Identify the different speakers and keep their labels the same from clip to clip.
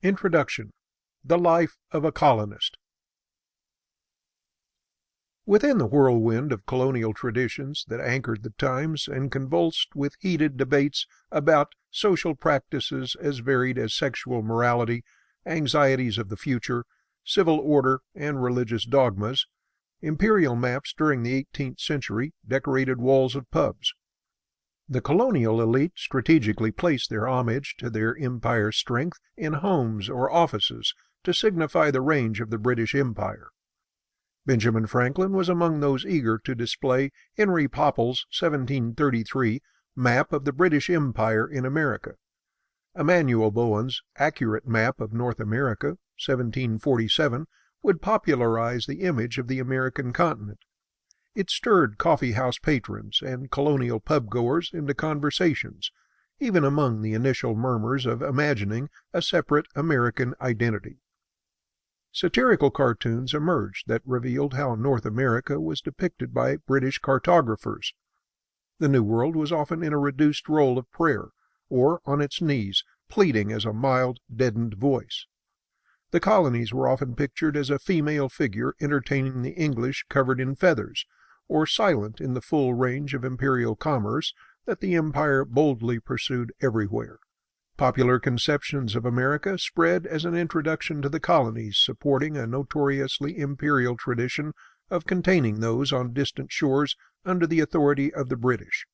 Speaker 1: Introduction. The Life of a Colonist. Within the whirlwind of colonial traditions that anchored the times and convulsed with heated debates about social practices as varied as sexual morality, anxieties of the future, civil order, and religious dogmas, imperial maps during the 18th century decorated walls of pubs. The colonial elite strategically placed their homage to their empire's strength in homes or offices to signify the range of the British Empire. Benjamin Franklin was among those eager to display Henry Popple's 1733 map of the British Empire in America. Emmanuel Bowen's accurate map of North America, 1747, would popularize the image of the American continent. It stirred coffee-house patrons and colonial pub-goers into conversations, even among the initial murmurs of imagining a separate American identity. Satirical cartoons emerged that revealed how North America was depicted by British cartographers. The New World was often in a reduced role of prayer, or on its knees, pleading as a mild, deadened voice. The colonies were often pictured as a female figure entertaining the English covered in feathers, or silent in the full range of imperial commerce that the empire boldly pursued everywhere. Popular conceptions of America spread as an introduction to the colonies, supporting a notoriously imperial tradition of containing those on distant shores under the authority of the British.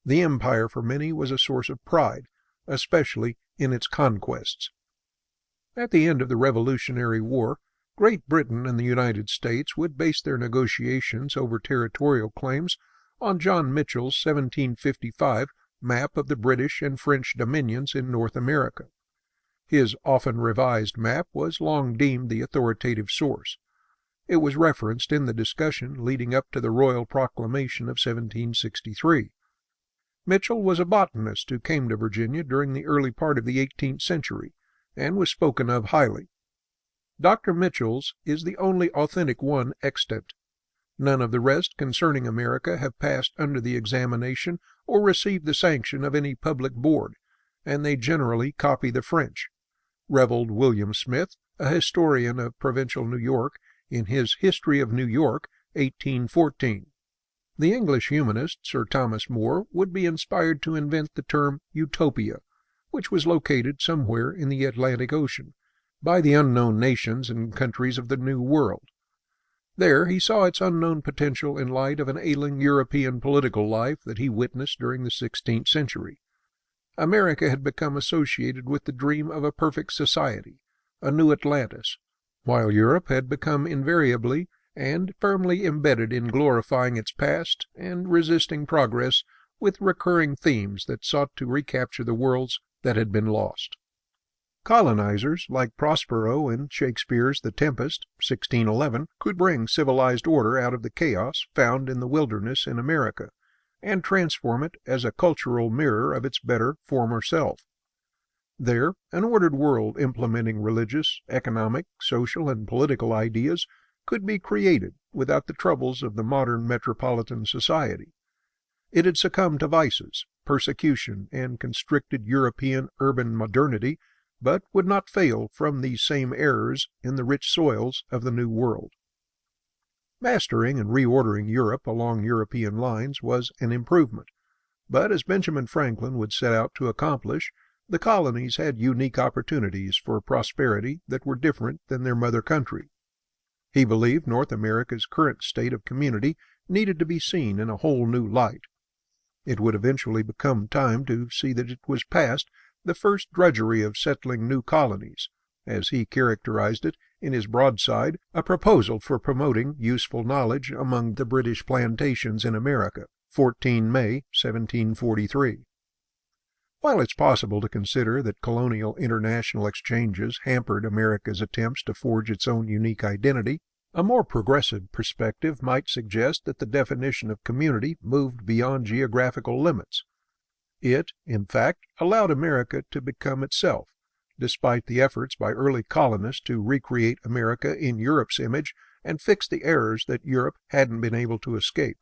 Speaker 1: The empire for many was a source of pride, especially in its conquests. At the end of the Revolutionary War, Great Britain and the United States would base their negotiations over territorial claims on John Mitchell's 1755 map of the British and French dominions in North America. His often revised map was long deemed the authoritative source. It was referenced in the discussion leading up to the Royal Proclamation of 1763. Mitchell was a botanist who came to Virginia during the early part of the 18th century and was spoken of highly. Dr. Mitchell's is the only authentic one extant. None of the rest concerning America have passed under the examination or received the sanction of any public board, and they generally copy the French. Reveled William Smith, a historian of provincial New York, in his History of New York, 1814. The English humanist Sir Thomas More would be inspired to invent the term Utopia, which was located somewhere in the Atlantic Ocean, by the unknown nations and countries of the New World. There he saw its unknown potential in light of an ailing European political life that he witnessed during the 16th century. America had become associated with the dream of a perfect society, a new Atlantis, while Europe had become invariably and firmly embedded in glorifying its past and resisting progress with recurring themes that sought to recapture the worlds that had been lost. Colonizers, like Prospero in Shakespeare's The Tempest, 1611, could bring civilized order out of the chaos found in the wilderness in America, and transform it as a cultural mirror of its better former self. There, an ordered world implementing religious, economic, social, and political ideas could be created without the troubles of the modern metropolitan society. It had succumbed to vices, persecution, and constricted European urban modernity, but would not fail from these same errors in the rich soils of the New World. Mastering and reordering Europe along European lines was an improvement, but as Benjamin Franklin would set out to accomplish, the colonies had unique opportunities for prosperity that were different than their mother country. He believed North America's current state of community needed to be seen in a whole new light. It would eventually become time to see that it was past the first drudgery of settling new colonies, as he characterized it in his broadside, A Proposal for Promoting Useful Knowledge Among the British Plantations in America, 14 May, 1743. While it's possible to consider that colonial international exchanges hampered America's attempts to forge its own unique identity, a more progressive perspective might suggest that the definition of community moved beyond geographical limits. It, in fact, allowed America to become itself, despite the efforts by early colonists to recreate America in Europe's image and fix the errors that Europe hadn't been able to escape.